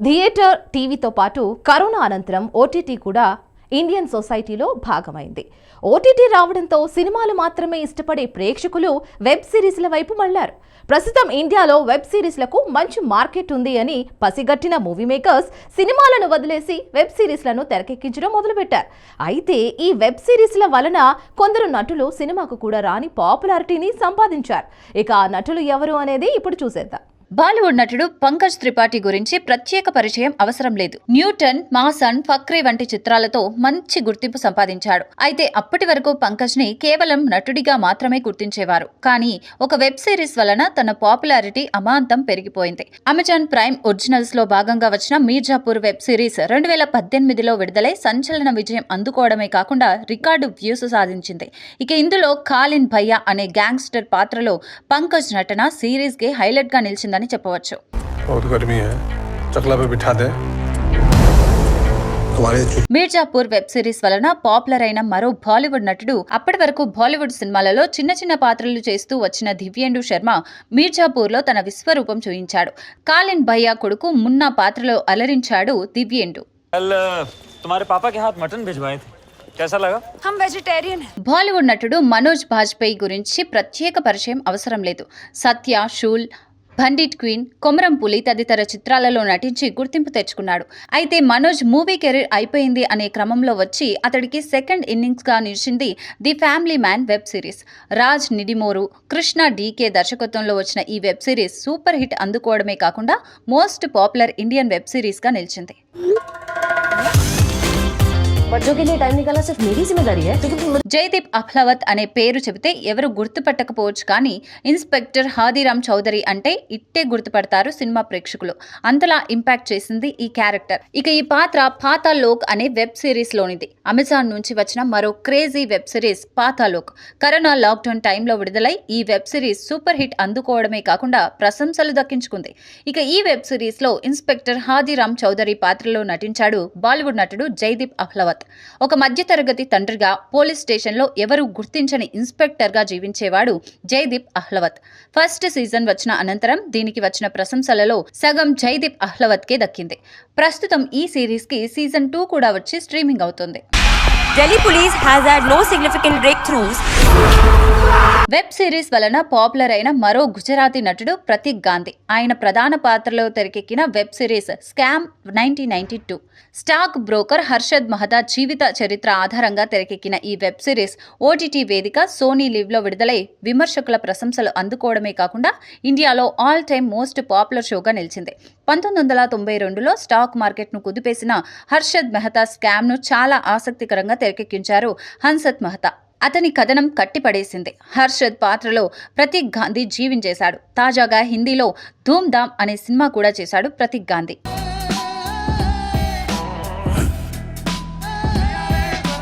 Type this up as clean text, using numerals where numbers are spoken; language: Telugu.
థియేటర్ టీవీతో పాటు కరోనా అనంతరం ఓటీటీ కూడా ఇండియన్ సొసైటీలో భాగమైంది. ఓటీటీ రావడంతో సినిమాలు మాత్రమే ఇష్టపడే ప్రేక్షకులు వెబ్ సిరీస్ల వైపు మళ్లారు. ప్రస్తుతం ఇండియాలో వెబ్ సిరీస్లకు మంచి మార్కెట్ ఉంది అని పసిగట్టిన మూవీ మేకర్స్ సినిమాలను వదిలేసి వెబ్ సిరీస్లను తెరకెక్కించడం మొదలుపెట్టారు. అయితే ఈ వెబ్ సిరీస్ల వలన కొందరు నటులు సినిమాకు కూడా రాని పాపులారిటీని సంపాదించారు. ఇక ఆ నటులు ఎవరు అనేది ఇప్పుడు చూసేద్దాం. బాలీవుడ్ నటుడు పంకజ్ త్రిపాఠి గురించి ప్రత్యేక పరిచయం అవసరం లేదు. న్యూటన్, మాసన్, ఫక్రీ వంటి చిత్రాలతో మంచి గుర్తింపు సంపాదించాడు. అయితే అప్పటి వరకు పంకజ్ ని కేవలం నటుడిగా మాత్రమే గుర్తించేవారు. కానీ ఒక వెబ్ సిరీస్ వలన తన పాపులారిటీ అమాంతం పెరిగిపోయింది. అమెజాన్ ప్రైమ్ ఒరిజినల్స్ లో భాగంగా వచ్చిన మీర్జాపూర్ వెబ్ సిరీస్ 2018లో విడుదలై సంచలన విజయం అందుకోవడమే కాకుండా రికార్డు వ్యూస్ సాధించింది. ఇక ఇందులో ఖాలిన్ భయ్యా అనే గ్యాంగ్స్టర్ పాత్రలో పంకజ్ నటన సిరీస్ కి హైలైట్ గా నిలిచింది చెప్పవచ్చు. మీర్జాపూర్ వెబ్ సిరీస్ వలన పాపులర్ అయిన మరో బాలీవుడ్ నటుడు, అప్పటి వరకు బాలీవుడ్ సినిమాలలో చిన్న చిన్న పాత్రలు చేస్తూ వచ్చిన దివ్యేందు శర్మ మీర్జాపూర్ లో తన విశ్వరూపం చూయించాడు. ఖాలిన్ భయ్యా కొడుకు మున్నా పాత్రలో అలరించాడు దివ్యేందు. బాలీవుడ్ నటుడు మనోజ్ బాజ్పేయి గురించి ప్రత్యేక పరిచయం అవసరం లేదు. సత్య, షూల్, పండిట్ క్వీన్, కొమరం పులి తదితర చిత్రాలలో నటించి గుర్తింపు తెచ్చుకున్నాడు. అయితే మనోజ్ మూవీ కెరీర్ అయిపోయింది అనే క్రమంలో వచ్చి అతడికి సెకండ్ ఇన్నింగ్స్ గా నిలిచింది the family man web series. Raj Nidimoru, Krishna DK దర్శకత్వంలో వచ్చిన ఈ వెబ్ సిరీస్ సూపర్ హిట్ అందుకోవడమే కాకుండా most popular Indian web series గా నిలిచింది. జైదీప్ అహ్లవత్ అనే పేరు చెబితే ఎవరు గుర్తుపట్టకపోవచ్చు, కానీ ఇన్స్పెక్టర్ హాదీరామ్ చౌదరి అంటే ఇట్టే గుర్తుపడతారు సినిమా ప్రేక్షకులు. అంతలా ఇంపాక్ట్ చేసింది ఈ క్యారెక్టర్. ఇక ఈ పాత్ర పాతాళోక్ అనే వెబ్ సిరీస్ లోనిది. అమెజాన్ నుంచి వచ్చిన మరో crazy web series Paatal Lok. Corona lockdown టైంలో విడుదలై ఈ వెబ్ సిరీస్ సూపర్ హిట్ అందుకోవడమే కాకుండా ప్రశంసలు దక్కించుకుంది. ఇక ఈ వెబ్ సిరీస్ లో ఇన్స్పెక్టర్ హాదీరామ్ చౌదరి పాత్రలో నటించాడు బాలీవుడ్ నటుడు జైదీప్ అహ్లవత్. ఒక మధ్యతరగతి తండ్రిగా పోలీస్ స్టేషన్లో ఎవరూ గుర్తించని ఇన్స్పెక్టర్ గా జీవించేవాడు జైదీప్ అహ్లవత్. ఫస్ట్ సీజన్ వచ్చిన అనంతరం దీనికి వచ్చిన ప్రశంసలలో సగం జైదీప్ అహ్లవత్ కే దక్కింది. ప్రస్తుతం ఈ సిరీస్ కి సీజన్ 2 కూడా వచ్చి స్ట్రీమింగ్ అవుతుంది. Delhi police has had no significant breakthroughs. Web series వలన పాపులర్ అయిన మరో గుజరాతీ నటుడు ప్రతీక్ గాంధీ. ఆయన ప్రధాన పాత్రలో తెరకెక్కిన web series scam 1992. Stock broker Harshad Mehta జీవిత చరిత్ర ఆధారంగా తెరకెక్కిన ఈ వెబ్ సిరీస్ ఓటీటీ వేదిక సోనీ లివ్ లో విడుదలై విమర్శకుల ప్రశంసలు అందుకోవడమే కాకుండా ఇండియాలో ఆల్ టైమ్ మోస్ట్ పాపులర్ షోగా నిలిచింది. 1992లో స్టాక్ మార్కెట్ ను కుదిపేసిన హర్షద్ మెహతా స్కామ్ ను చాలా ఆసక్తికరంగా తెరకెక్కించారు హన్సత్ మెహతా. అతని కథనం కట్టిపడేసింది. హర్షద్ పాత్రలో ప్రతీక్ గాంధీ జీవించేశాడు. తాజాగా హిందీలో ధూమ్ ధామ్ అనే సినిమా కూడా చేశాడు ప్రతీక్ గాంధీ.